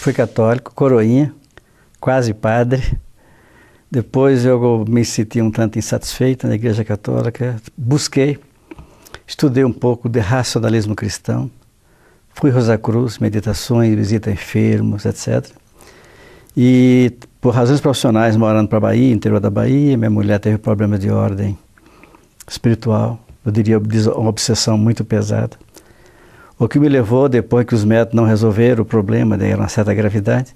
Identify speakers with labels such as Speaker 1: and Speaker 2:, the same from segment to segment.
Speaker 1: Fui católico, coroinha, quase padre. Depois eu me senti um tanto insatisfeito na Igreja Católica. Busquei, estudei um pouco de racionalismo cristão. Fui Rosa Cruz, meditações, visita a enfermos, etc. E por razões profissionais, morando para a Bahia, interior da Bahia, minha mulher teve problemas de ordem espiritual, eu diria uma obsessão muito pesada. O que me levou, depois que os médicos não resolveram o problema, de uma certa gravidade,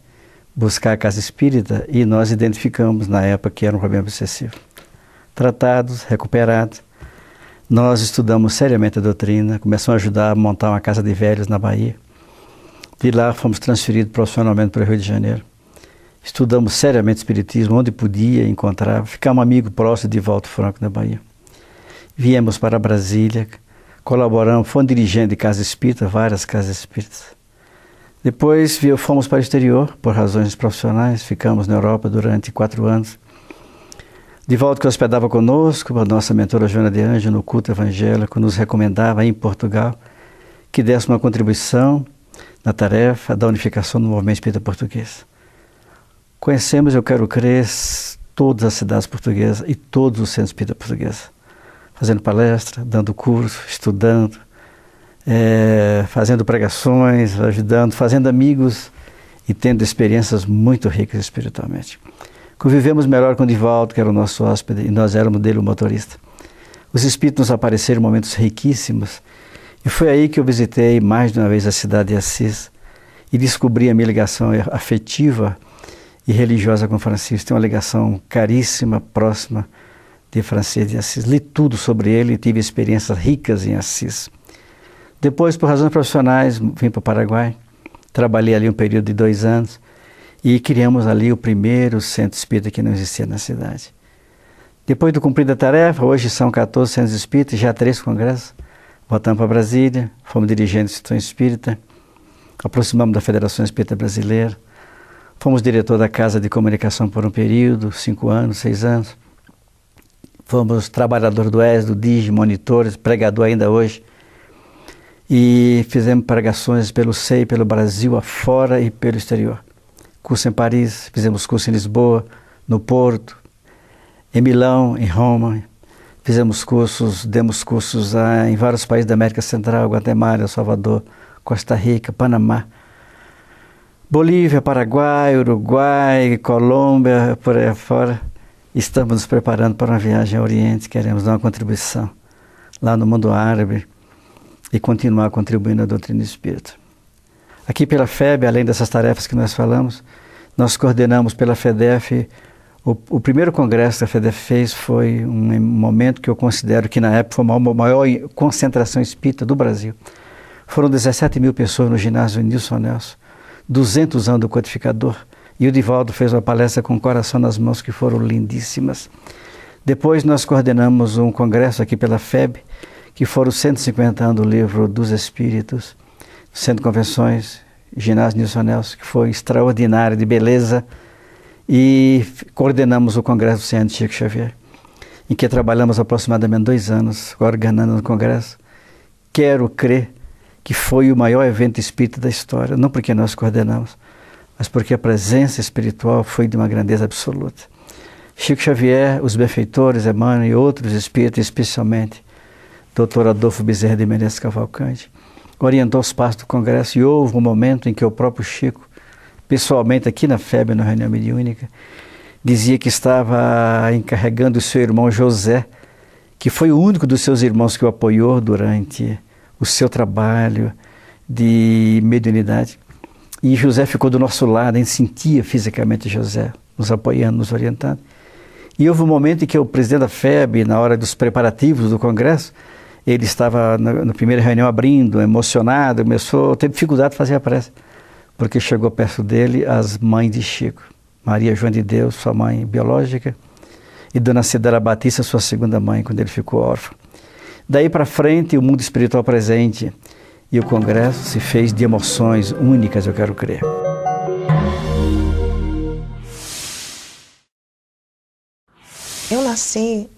Speaker 1: buscar a casa espírita, e nós identificamos na época que era um problema obsessivo. Tratados, recuperados, nós estudamos seriamente a doutrina, começamos a ajudar a montar uma casa de velhos na Bahia. De lá fomos transferidos profissionalmente para o Rio de Janeiro. Estudamos seriamente espiritismo, onde podia encontrar. Ficamos amigos próximos de Divaldo Franco, na Bahia. Viemos para Brasília, colaboramos, fomos dirigentes de casa espírita, várias casas espíritas. Depois fomos para o exterior, por razões profissionais, ficamos na Europa durante 4 anos. Divaldo, que hospedava conosco, a nossa mentora Joana de Anjos, no culto evangélico, nos recomendava em Portugal que desse uma contribuição na tarefa da unificação do movimento espírita português. Conhecemos, eu quero crer, todas as cidades portuguesas e todos os centros espíritas portugueses, fazendo palestra, dando curso, estudando, fazendo pregações, ajudando, fazendo amigos e tendo experiências muito ricas espiritualmente. Convivemos melhor com o Divaldo, que era o nosso hóspede, e nós éramos dele o motorista. Os espíritos nos apareceram em momentos riquíssimos, e foi aí que eu visitei mais de uma vez a cidade de Assis e descobri a minha ligação afetiva e religiosa com Francisco. Tem uma ligação caríssima, próxima de Francisco de Assis. Li tudo sobre ele e tive experiências ricas em Assis. Depois, por razões profissionais, vim para o Paraguai, trabalhei ali um período de 2 anos e criamos ali o primeiro centro espírita que não existia na cidade. Depois de cumprida a tarefa, hoje são 14 centros espíritas, já 3 congressos, voltamos para Brasília, fomos dirigentes da instituição espírita, aproximamos da Federação Espírita Brasileira, fomos diretor da Casa de Comunicação por um período, 5 anos, 6 anos. Fomos trabalhador do ES, do DIG, monitores, pregador ainda hoje. E fizemos pregações pelo SEI, pelo Brasil afora e pelo exterior. Curso em Paris, fizemos curso em Lisboa, no Porto, em Milão, em Roma. Fizemos cursos, demos cursos em vários países da América Central, Guatemala, El Salvador, Costa Rica, Panamá, Bolívia, Paraguai, Uruguai, Colômbia, por aí fora. Estamos nos preparando para uma viagem ao Oriente, queremos dar uma contribuição lá no mundo árabe e continuar contribuindo à doutrina espírita. Aqui pela FEB, além dessas tarefas que nós falamos, nós coordenamos pela FEDEF, o primeiro congresso que a FEDEF fez foi um momento que eu considero que na época foi a maior concentração espírita do Brasil. Foram 17 mil pessoas no ginásio Nilson Nelson, 200 anos do codificador, e o Divaldo fez uma palestra com o coração nas mãos que foram lindíssimas. Depois nós coordenamos um congresso aqui pela FEB, que foram 150 anos do livro dos Espíritos, Centro de Convenções, ginásio Nilson Nelson, que foi extraordinário, de beleza, e coordenamos o congresso do Centro Chico Xavier, em que trabalhamos aproximadamente 2 anos, organizando o congresso. Quero crer que foi o maior evento espírita da história, não porque nós coordenamos, mas porque a presença espiritual foi de uma grandeza absoluta. Chico Xavier, os benfeitores, Emmanuel e outros espíritos, especialmente Dr. Adolfo Bezerra de Menezes Cavalcante, orientou os passos do congresso, e houve um momento em que o próprio Chico, pessoalmente aqui na FEB, na reunião mediúnica, dizia que estava encarregando o seu irmão José, que foi o único dos seus irmãos que o apoiou durante o seu trabalho de mediunidade. E José ficou do nosso lado, a gente sentia fisicamente José nos apoiando, nos orientando. E houve um momento em que o presidente da FEB, na hora dos preparativos do congresso, ele estava na primeira reunião abrindo, emocionado, teve dificuldade de fazer a prece, porque chegou perto dele as mães de Chico, Maria Joana de Deus, sua mãe biológica, e Dona Cidara Batista, sua segunda mãe, quando ele ficou órfão. Daí para frente, o mundo espiritual presente, e o congresso se fez de emoções únicas, eu quero crer.
Speaker 2: Eu nasci,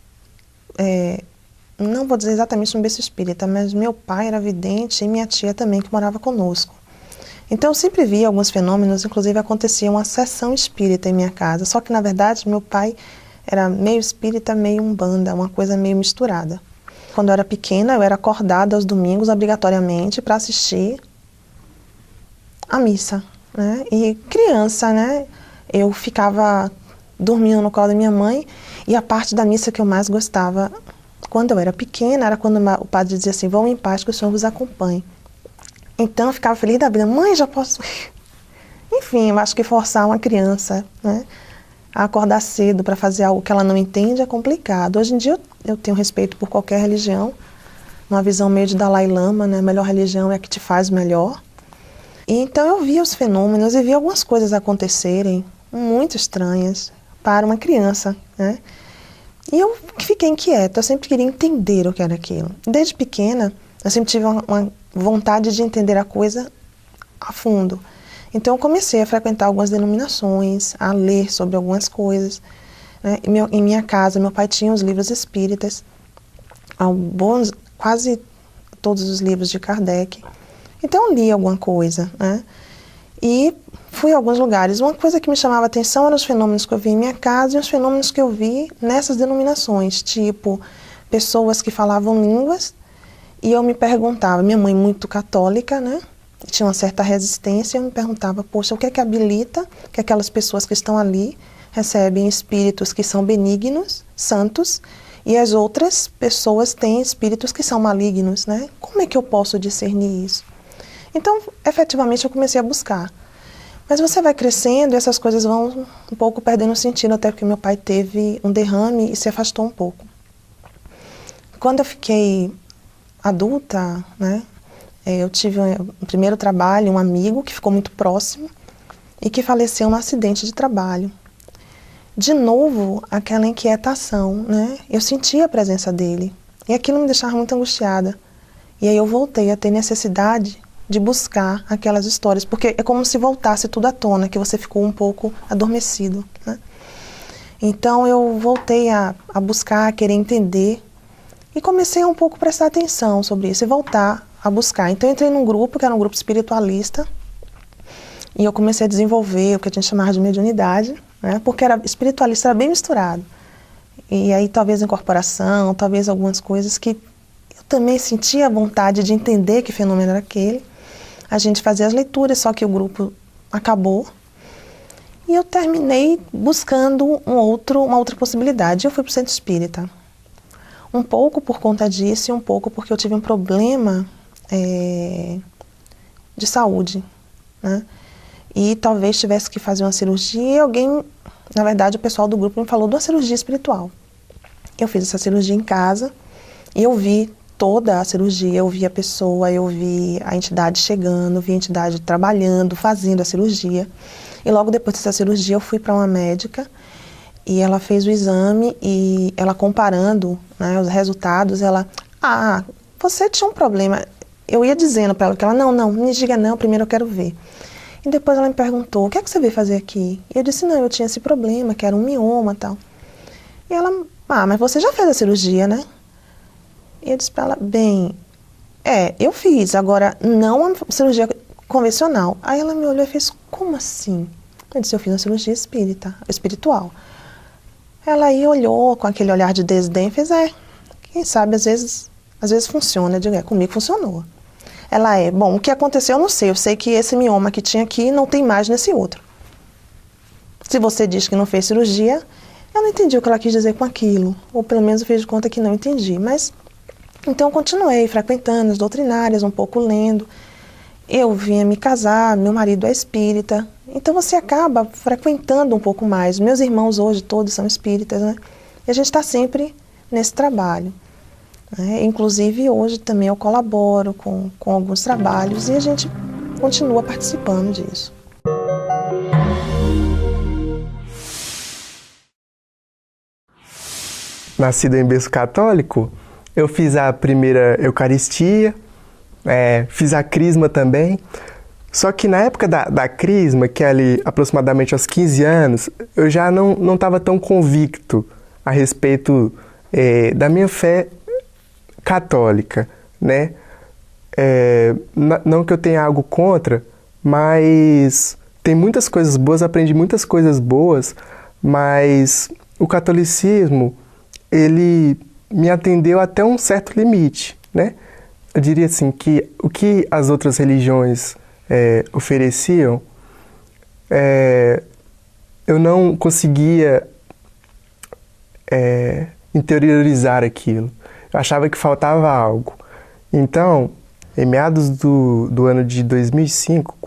Speaker 2: não vou dizer exatamente no berço espírita, mas meu pai era vidente e minha tia também, que morava conosco. Então eu sempre via alguns fenômenos, inclusive acontecia uma sessão espírita em minha casa, só que na verdade meu pai era meio espírita, meio umbanda, uma coisa meio misturada. Quando eu era pequena, eu era acordada aos domingos obrigatoriamente para assistir a missa, né? E criança, né? Eu ficava dormindo no colo da minha mãe e a parte da missa que eu mais gostava quando eu era pequena era quando o padre dizia assim: vão em paz que o Senhor vos acompanhe. Então eu ficava feliz da vida, mãe, já posso ir. Enfim, eu acho que forçar uma criança, né, a acordar cedo para fazer algo que ela não entende é complicado. Hoje em dia eu tenho respeito por qualquer religião, uma visão meio de Dalai Lama, né? A melhor religião é a que te faz melhor. E então eu via os fenômenos e via algumas coisas acontecerem muito estranhas para uma criança, né? E eu fiquei inquieta, eu sempre queria entender o que era aquilo. Desde pequena, eu sempre tive uma vontade de entender a coisa a fundo. Então eu comecei a frequentar algumas denominações, a ler sobre algumas coisas, né? Em minha casa, meu pai tinha os livros espíritas, quase todos os livros de Kardec. Então eu li alguma coisa, né? E fui a alguns lugares. Uma coisa que me chamava a atenção eram os fenômenos que eu vi em minha casa e os fenômenos que eu vi nessas denominações, tipo pessoas que falavam línguas, e eu me perguntava, minha mãe muito católica, né? Tinha uma certa resistência, eu me perguntava, poxa, o que é que habilita que aquelas pessoas que estão ali recebem espíritos que são benignos, santos, e as outras pessoas têm espíritos que são malignos, né? Como é que eu posso discernir isso? Então, efetivamente, eu comecei a buscar. Mas você vai crescendo e essas coisas vão um pouco perdendo sentido, até porque meu pai teve um derrame e se afastou um pouco. Quando eu fiquei adulta, né, eu tive um primeiro trabalho, um amigo que ficou muito próximo e que faleceu num acidente de trabalho. De novo, aquela inquietação, né? Eu sentia a presença dele e aquilo me deixava muito angustiada. E aí eu voltei a ter necessidade de buscar aquelas histórias, porque é como se voltasse tudo à tona, que você ficou um pouco adormecido, né? Então eu voltei a buscar, a querer entender e comecei a um pouco prestar atenção sobre isso e voltar a buscar. Então eu entrei num grupo, que era um grupo espiritualista, e eu comecei a desenvolver o que a gente chamava de mediunidade, né? Porque espiritualista era bem misturado. E aí talvez incorporação, talvez algumas coisas que eu também sentia a vontade de entender que fenômeno era aquele. A gente fazia as leituras, só que o grupo acabou. E eu terminei buscando uma outra possibilidade. Eu fui para o centro espírita. Um pouco por conta disso e um pouco porque eu tive um problema de saúde, né? E talvez tivesse que fazer uma cirurgia e alguém, na verdade o pessoal do grupo me falou de uma cirurgia espiritual. Eu fiz essa cirurgia em casa e eu vi toda a cirurgia, eu vi a pessoa, eu vi a entidade chegando, vi a entidade trabalhando, fazendo a cirurgia. E logo depois dessa cirurgia eu fui para uma médica e ela fez o exame e ela comparando, né, os resultados, ela, você tinha um problema. Eu ia dizendo para ela que ela, não, me diga não, primeiro eu quero ver. E depois ela me perguntou, o que é que você veio fazer aqui? E eu disse, não, eu tinha esse problema, que era um mioma e tal. E ela, mas você já fez a cirurgia, né? E eu disse para ela, bem, eu fiz, agora não a cirurgia convencional. Aí ela me olhou e fez, como assim? Eu disse, eu fiz uma cirurgia espiritual. Ela aí olhou com aquele olhar de desdém e fez, quem sabe às vezes funciona. Eu digo, comigo funcionou. Ela bom, o que aconteceu eu não sei, eu sei que esse mioma que tinha aqui não tem mais nesse outro. Se você diz que não fez cirurgia, eu não entendi o que ela quis dizer com aquilo, ou pelo menos eu fiz de conta que não entendi, mas então eu continuei frequentando as doutrinárias, um pouco lendo. Eu vinha me casar, meu marido é espírita, então você acaba frequentando um pouco mais. Meus irmãos hoje todos são espíritas, né? E a gente está sempre nesse trabalho, né? Inclusive hoje também eu colaboro com alguns trabalhos e a gente continua participando disso.
Speaker 3: Nascido em berço católico, eu fiz a primeira Eucaristia, fiz a Crisma também. Só que na época da Crisma, que é ali aproximadamente aos 15 anos, eu já não estava tão convicto a respeito da minha fé católica, né? Não que eu tenha algo contra, mas tem muitas coisas boas, aprendi muitas coisas boas, mas o catolicismo, ele me atendeu até um certo limite, né? Eu diria assim que o que as outras religiões ofereciam, eu não conseguia interiorizar aquilo. Eu achava que faltava algo. Então, em meados do ano de 2005,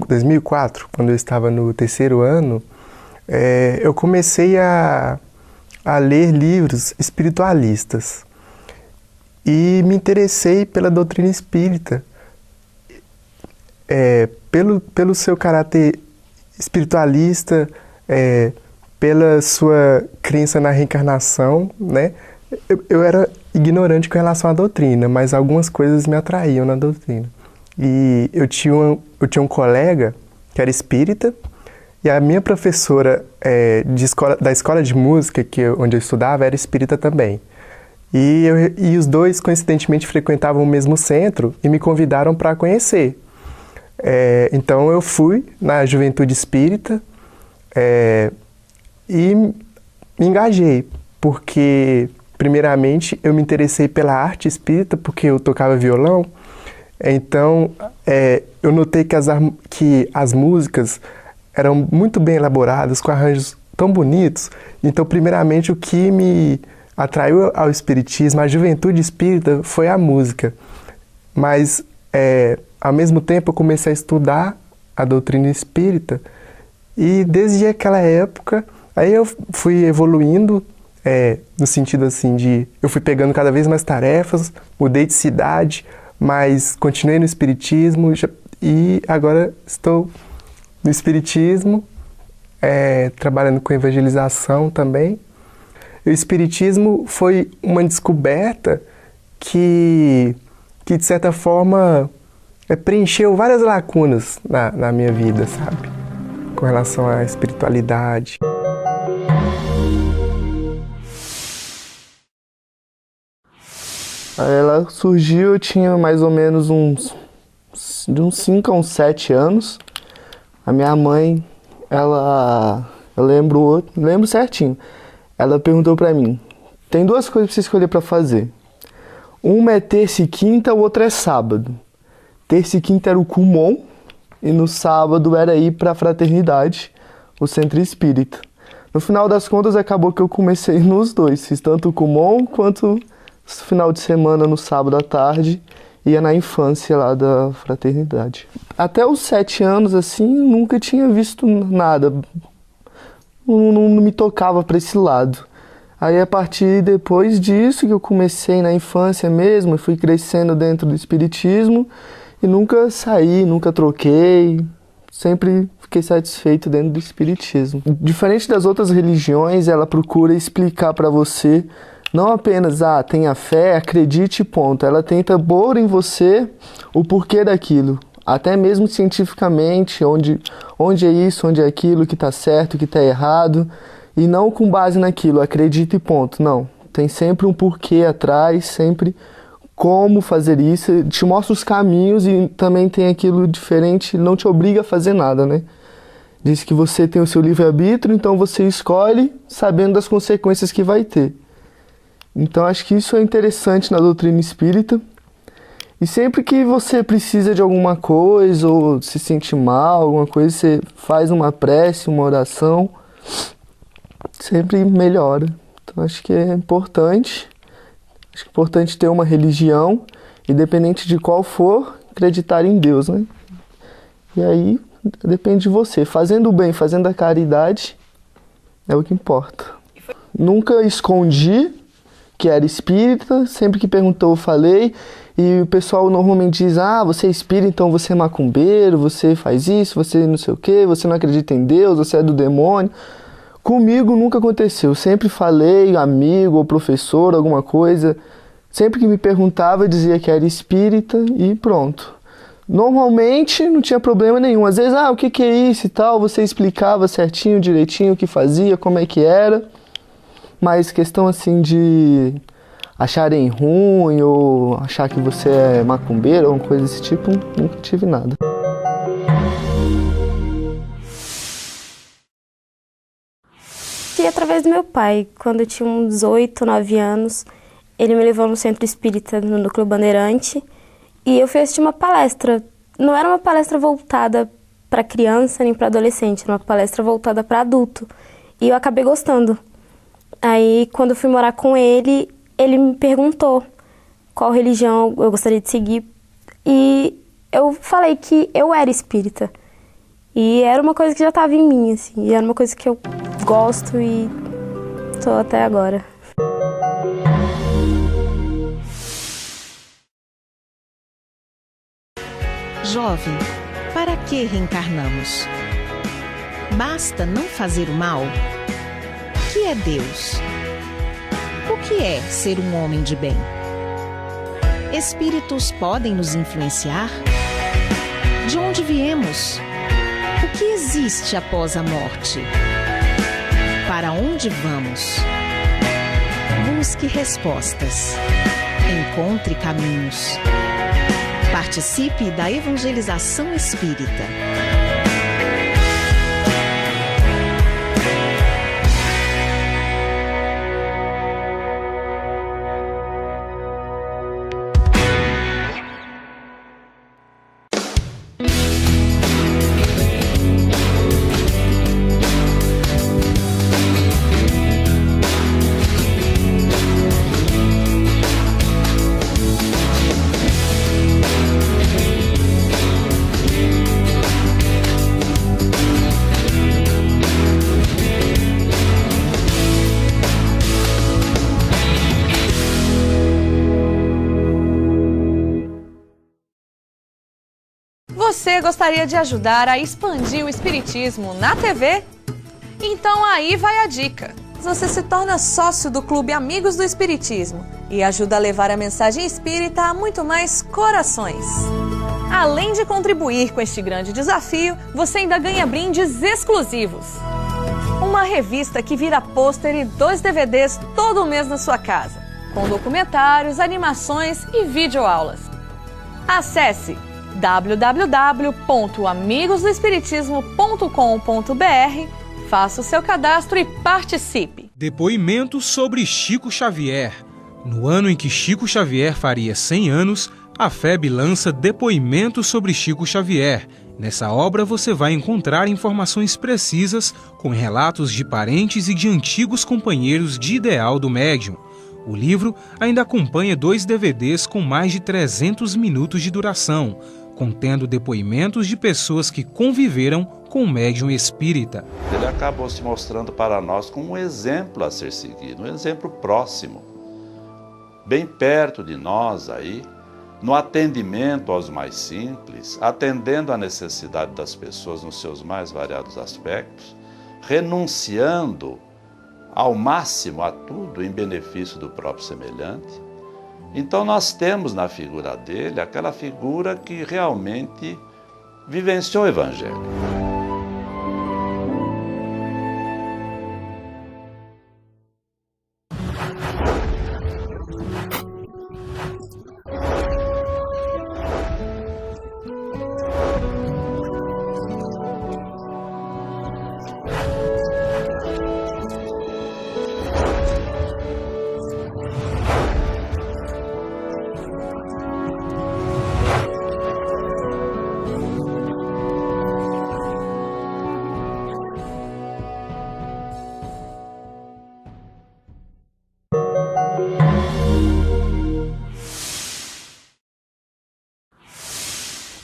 Speaker 3: 2004, quando eu estava no terceiro ano, eu comecei a ler livros espiritualistas e me interessei pela doutrina espírita, pelo seu caráter espiritualista, pela sua crença na reencarnação, né? Eu era ignorante com relação à doutrina, mas algumas coisas me atraíam na doutrina. E eu tinha um colega que era espírita, e a minha professora da escola de música, onde eu estudava, era espírita também. E os dois, coincidentemente, frequentavam o mesmo centro e me convidaram para conhecer. Então eu fui na Juventude Espírita e me engajei, porque, primeiramente, eu me interessei pela arte espírita, porque eu tocava violão. Então, eu notei que as músicas eram muito bem elaboradas, com arranjos tão bonitos. Então, primeiramente, o que me atraiu ao espiritismo, à juventude espírita, foi a música. Mas, ao mesmo tempo, eu comecei a estudar a doutrina espírita, e desde aquela época, aí eu fui evoluindo, no sentido assim eu fui pegando cada vez mais tarefas, mudei de cidade, mas continuei no espiritismo e agora estou no espiritismo, trabalhando com evangelização também. O espiritismo foi uma descoberta que de certa forma, preencheu várias lacunas na minha vida, sabe? Com relação à espiritualidade.
Speaker 4: Ela surgiu, eu tinha mais ou menos de uns 5 a uns 7 anos. A minha mãe, eu lembro certinho, ela perguntou pra mim, tem 2 coisas pra você escolher pra fazer. Uma é terça e quinta, o outro é sábado. Terça e quinta era o Kumon, e no sábado era ir pra Fraternidade, o Centro Espírita. No final das contas, acabou que eu comecei nos 2, fiz tanto o Kumon quanto final de semana, no sábado à tarde, ia na infância lá da Fraternidade. Até os 7 anos, assim, nunca tinha visto nada. Não me tocava para esse lado. Aí, a partir depois disso, que eu comecei na infância mesmo, fui crescendo dentro do espiritismo e nunca saí, nunca troquei, sempre fiquei satisfeito dentro do espiritismo. Diferente das outras religiões, ela procura explicar para você não apenas, tenha fé, acredite, ponto. Ela tenta pôr em você o porquê daquilo. Até mesmo cientificamente, onde é isso, onde é aquilo, que está certo, que está errado. E não com base naquilo, acredite, ponto. Não, tem sempre um porquê atrás, sempre como fazer isso. Te mostra os caminhos e também tem aquilo diferente, não te obriga a fazer nada, né? Diz que você tem o seu livre-arbítrio, então você escolhe sabendo das consequências que vai ter. Então, acho que isso é interessante na doutrina espírita. E sempre que você precisa de alguma coisa, ou se sente mal, alguma coisa, você faz uma prece, uma oração, sempre melhora. Então, acho que é importante. Acho que é importante ter uma religião, independente de qual for, acreditar em Deus, né? E aí, depende de você. Fazendo o bem, fazendo a caridade, é o que importa. Nunca escondi que era espírita, sempre que perguntou eu falei, e o pessoal normalmente diz, você é espírita, então você é macumbeiro, você faz isso, você não sei o quê, você não acredita em Deus, você é do demônio. Comigo nunca aconteceu, eu sempre falei, amigo ou professor, alguma coisa, sempre que me perguntava eu dizia que era espírita e pronto. Normalmente não tinha problema nenhum, às vezes, o que é isso e tal, você explicava certinho, direitinho o que fazia, como é que era. Mas questão assim de acharem ruim ou achar que você é macumbeiro ou uma coisa desse tipo, nunca tive nada.
Speaker 5: através do meu pai. Quando eu tinha uns 8, 9 anos, ele me levou no Centro Espírita, no Núcleo Bandeirante, e eu fui assistir uma palestra. Não era uma palestra voltada para criança nem para adolescente, era uma palestra voltada para adulto. E eu acabei gostando. Aí, quando eu fui morar com ele, ele me perguntou qual religião eu gostaria de seguir. E eu falei que eu era espírita. E era uma coisa que já estava em mim, assim. E era uma coisa que eu gosto e tô até agora.
Speaker 6: Jovem, para que reencarnamos? Basta não fazer o mal? O que é Deus? O que é ser um homem de bem? Espíritos podem nos influenciar? De onde viemos? O que existe após a morte? Para onde vamos? Busque respostas. Encontre caminhos. Participe da evangelização espírita.
Speaker 7: Você gostaria de ajudar a expandir o espiritismo na TV? Então aí vai a dica. Você se torna sócio do Clube Amigos do Espiritismo e ajuda a levar a mensagem espírita a muito mais corações. Além de contribuir com este grande desafio, você ainda ganha brindes exclusivos. Uma revista que vira pôster e 2 DVDs todo mês na sua casa, com documentários, animações e videoaulas. Acesse www.amigosdoespiritismo.com.br, faça o seu cadastro e participe.
Speaker 8: Depoimento sobre Chico Xavier. No ano em que Chico Xavier faria 100 anos, a FEB lança Depoimento sobre Chico Xavier. Nessa obra você vai encontrar informações precisas com relatos de parentes e de antigos companheiros de ideal do médium. O livro ainda acompanha 2 DVDs com mais de 300 minutos de duração, contendo depoimentos de pessoas que conviveram com o médium espírita.
Speaker 9: Ele acabou se mostrando para nós como um exemplo a ser seguido, um exemplo próximo, bem perto de nós aí, no atendimento aos mais simples, atendendo à necessidade das pessoas nos seus mais variados aspectos, renunciando ao máximo a tudo em benefício do próprio semelhante. Então nós temos na figura dele aquela figura que realmente vivenciou o Evangelho.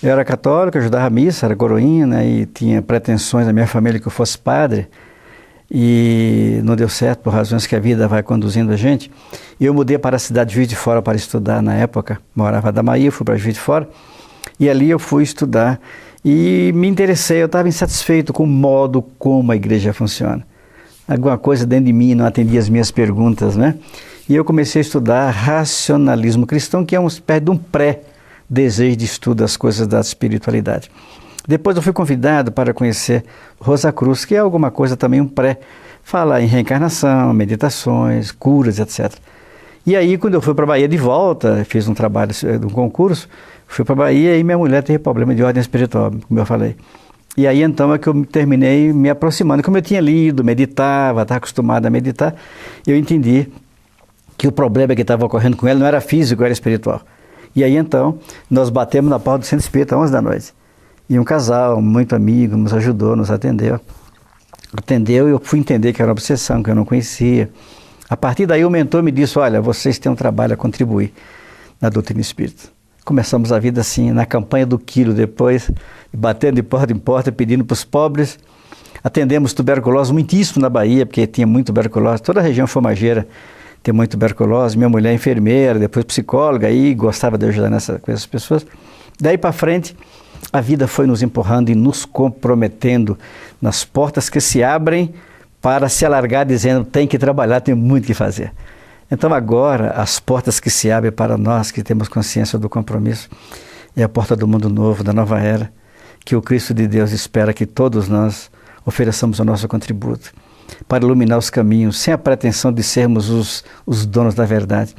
Speaker 1: Eu era católico, ajudava a missa, era coroinha, né, e tinha pretensões da minha família que eu fosse padre, e não deu certo por razões que a vida vai conduzindo a gente. E eu mudei para a cidade de Juiz de Fora para estudar na época, morava em Adamaí, fui para Juiz de Fora, e ali eu fui estudar, e me interessei, eu estava insatisfeito com o modo como a igreja funciona. Alguma coisa dentro de mim não atendia as minhas perguntas, né? E eu comecei a estudar racionalismo cristão, que é uma espécie de um pré-desejo de estudo das coisas da espiritualidade. Depois eu fui convidado para conhecer Rosa Cruz, que é alguma coisa também um falar em reencarnação, meditações, curas, etc. E aí, quando eu fui para a Bahia de volta, fiz um trabalho de um concurso, fui para a Bahia e minha mulher teve problema de ordem espiritual, como eu falei. E aí então é que eu terminei me aproximando. Como eu tinha lido, meditava, estava acostumado a meditar, eu entendi que o problema que estava ocorrendo com ele não era físico, era espiritual. E aí então nós batemos na porta do Centro Espírita às 11 da noite. E um casal muito amigo nos ajudou, nos atendeu. Atendeu e eu fui entender que era uma obsessão, que eu não conhecia. A partir daí o mentor me disse, olha, vocês têm um trabalho a contribuir na doutrina espírita. Começamos a vida assim, na campanha do quilo, depois batendo de porta em porta, pedindo para os pobres. Atendemos tuberculose muitíssimo na Bahia, porque tinha muito tuberculose. Toda a região formageira tem muito tuberculose. Minha mulher é enfermeira, depois psicóloga, e gostava de ajudar com essas pessoas. Daí para frente, a vida foi nos empurrando e nos comprometendo nas portas que se abrem para se alargar, dizendo, tem que trabalhar, tem muito que fazer. Então agora, as portas que se abrem para nós que temos consciência do compromisso, é a porta do mundo novo, da nova era, que o Cristo de Deus espera que todos nós ofereçamos o nosso contributo para iluminar os caminhos, sem a pretensão de sermos os donos da verdade,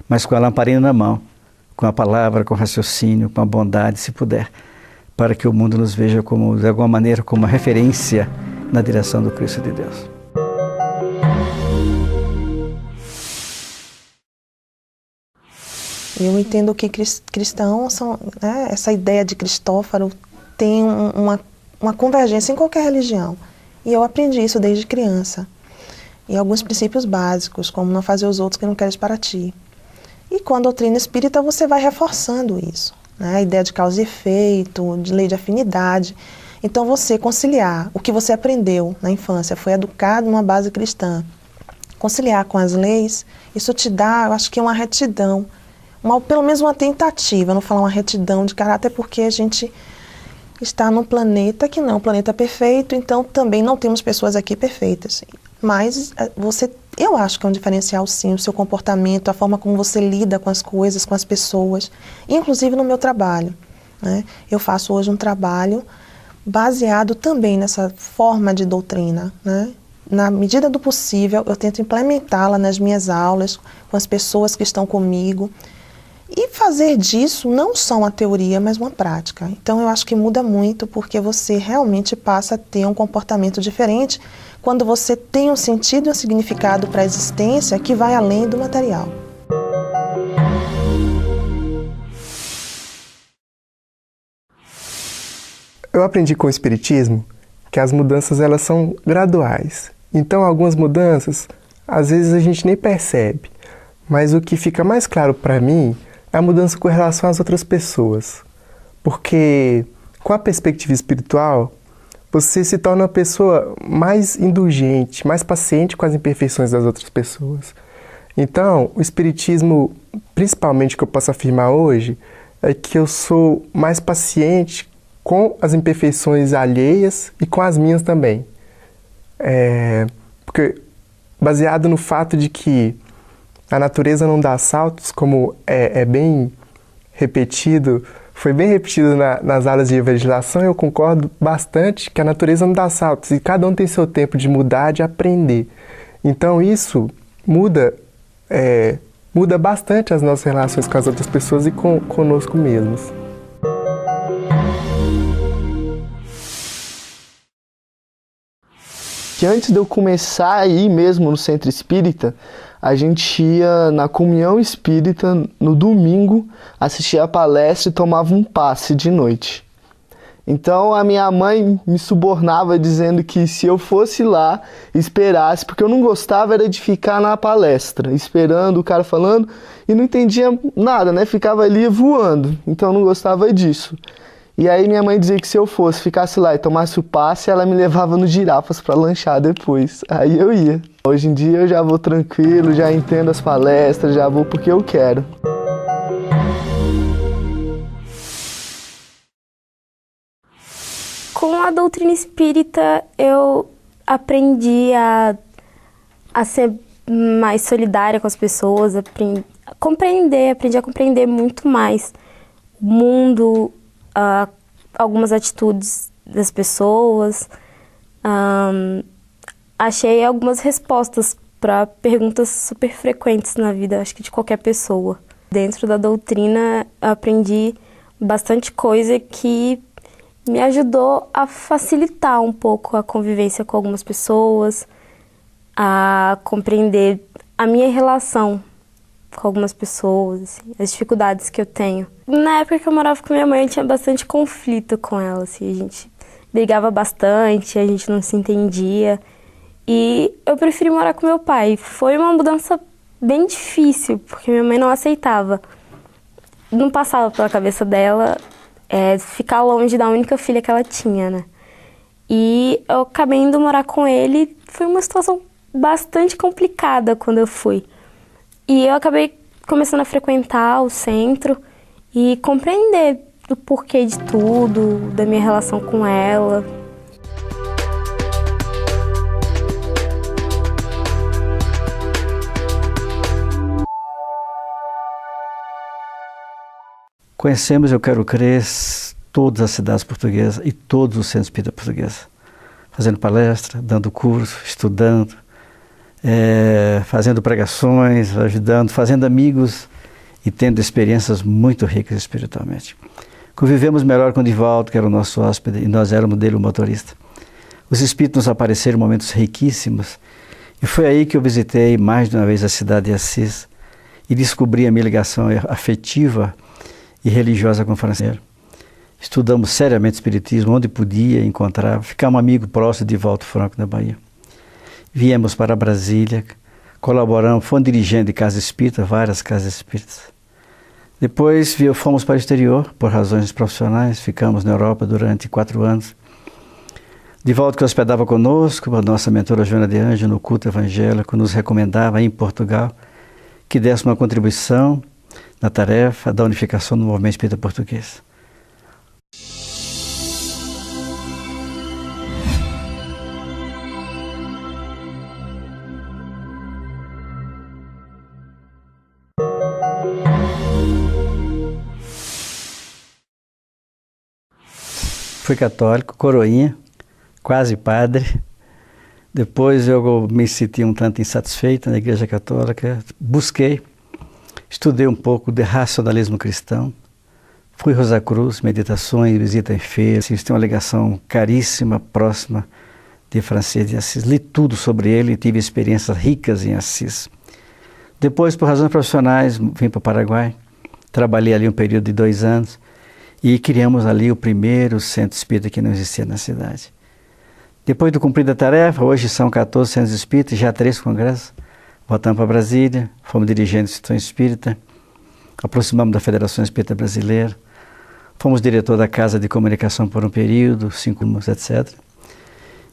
Speaker 1: mas com a lamparina na mão, com a palavra, com o raciocínio, com a bondade, se puder, para que o mundo nos veja como, de alguma maneira, como uma referência na direção do Cristo de Deus.
Speaker 2: Eu entendo que cristãos são, né, essa ideia de Cristófaro tem uma convergência em qualquer religião. E eu aprendi isso desde criança. E alguns princípios básicos, como não fazer os outros que não queres para ti. E com a doutrina espírita você vai reforçando isso, né? A ideia de causa e efeito, de lei de afinidade. Então você conciliar o que você aprendeu na infância, foi educado numa base cristã, conciliar com as leis, isso te dá, eu acho que uma retidão, pelo menos uma tentativa, não falar uma retidão de caráter, porque a gente está num planeta que não é um planeta perfeito, então também não temos pessoas aqui perfeitas. Mas eu acho que é um diferencial sim, o seu comportamento, a forma como você lida com as coisas, com as pessoas, inclusive no meu trabalho, né? Eu faço hoje um trabalho baseado também nessa forma de doutrina, né? Na medida do possível, eu tento implementá-la nas minhas aulas, com as pessoas que estão comigo, e fazer disso não só uma teoria, mas uma prática. Então eu acho que muda muito, porque você realmente passa a ter um comportamento diferente quando você tem um sentido e um significado para a existência que vai além do material.
Speaker 3: Eu aprendi com o Espiritismo que as mudanças elas são graduais. Então algumas mudanças, às vezes a gente nem percebe, mas o que fica mais claro para mim é a mudança com relação às outras pessoas. Porque com a perspectiva espiritual, você se torna uma pessoa mais indulgente, mais paciente com as imperfeições das outras pessoas. Então, o Espiritismo, principalmente que eu posso afirmar hoje, é que eu sou mais paciente com as imperfeições alheias e com as minhas também. Porque baseado no fato de que a natureza não dá saltos, como é bem repetido, foi bem repetido nas aulas de evangelização, eu concordo bastante que a natureza não dá saltos e cada um tem seu tempo de mudar, de aprender. Então isso muda bastante as nossas relações com as outras pessoas e conosco mesmos.
Speaker 4: Que antes de eu começar a ir mesmo no centro espírita, a gente ia na comunhão espírita no domingo, assistia a palestra e tomava um passe de noite. Então a minha mãe me subornava dizendo que se eu fosse lá, esperasse, porque eu não gostava era de ficar na palestra, esperando o cara falando e não entendia nada, né? Ficava ali voando, então eu não gostava disso. E aí minha mãe dizia que se eu ficasse lá e tomasse o passe, ela me levava no Girafas para lanchar depois. Aí eu ia. Hoje em dia eu já vou tranquilo, já entendo as palestras, já vou porque eu quero.
Speaker 5: Com a doutrina espírita, eu aprendi a ser mais solidária com as pessoas, aprendi a compreender muito mais o mundo, algumas atitudes das pessoas. Achei algumas respostas para perguntas super frequentes na vida, acho que de qualquer pessoa. Dentro da doutrina, eu aprendi bastante coisa que me ajudou a facilitar um pouco a convivência com algumas pessoas, a compreender a minha relação com algumas pessoas, assim, as dificuldades que eu tenho. Na época que eu morava com minha mãe, eu tinha bastante conflito com ela, assim, a gente brigava bastante, a gente não se entendia. E eu preferi morar com meu pai. Foi uma mudança bem difícil, porque minha mãe não aceitava. Não passava pela cabeça dela ficar longe da única filha que ela tinha, né? E eu acabei indo morar com ele. Foi uma situação bastante complicada quando eu fui. E eu acabei começando a frequentar o centro e compreender o porquê de tudo, da minha relação com ela.
Speaker 1: Conhecemos, eu quero crer, todas as cidades portuguesas e todos os centros espíritas portugueses, fazendo palestra, dando curso, estudando, fazendo pregações, ajudando, fazendo amigos e tendo experiências muito ricas espiritualmente. Convivemos melhor com o Divaldo, que era o nosso hóspede, e nós éramos dele o motorista. Os espíritos nos apareceram em momentos riquíssimos, e foi aí que eu visitei mais de uma vez a cidade de Assis e descobri a minha ligação afetiva e religiosa com o Francisco. Estudamos seriamente espiritismo, onde podia encontrar, ficamos amigos próximos de Divaldo Franco, da Bahia. Viemos para Brasília, colaboramos, fomos dirigentes de casa espírita, várias casas espíritas. Depois fomos para o exterior, por razões profissionais, ficamos na Europa durante 4 anos. Divaldo, que hospedava conosco, a nossa mentora Joana de Anjos, no culto evangélico, nos recomendava em Portugal que desse uma contribuição na tarefa da unificação do movimento espírita português. Fui católico, coroinha, quase padre. Depois eu me senti um tanto insatisfeito na Igreja Católica, busquei, estudei um pouco de racionalismo cristão, fui Rosa Cruz, meditações, visita em feiras, tem uma ligação caríssima, próxima de Francisco de Assis. Li tudo sobre ele e tive experiências ricas em Assis. Depois, por razões profissionais, vim para o Paraguai, trabalhei ali um período de 2 anos e criamos ali o primeiro centro espírita que não existia na cidade. Depois de cumprida a tarefa, hoje são 14 centros espíritas, já 3 congressos. Voltamos para Brasília, fomos dirigentes de instituição espírita, aproximamos da Federação Espírita Brasileira, fomos diretor da Casa de Comunicação por um período, 5 anos, etc.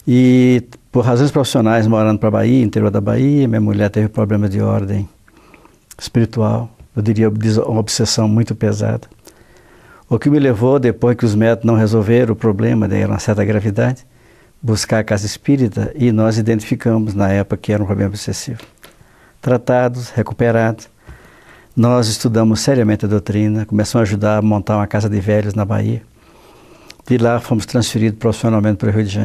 Speaker 1: E por razões profissionais, morando para a Bahia, interior da Bahia, minha mulher teve problema de ordem espiritual, eu diria uma obsessão muito pesada. O que me levou, depois que os médicos não resolveram o problema, daí era uma certa gravidade, buscar a casa espírita, e nós identificamos na época que era um problema obsessivo. Tratados, recuperados, nós estudamos seriamente a doutrina, começamos a ajudar a montar uma casa de velhos na Bahia. De lá fomos transferidos profissionalmente para o Rio de Janeiro.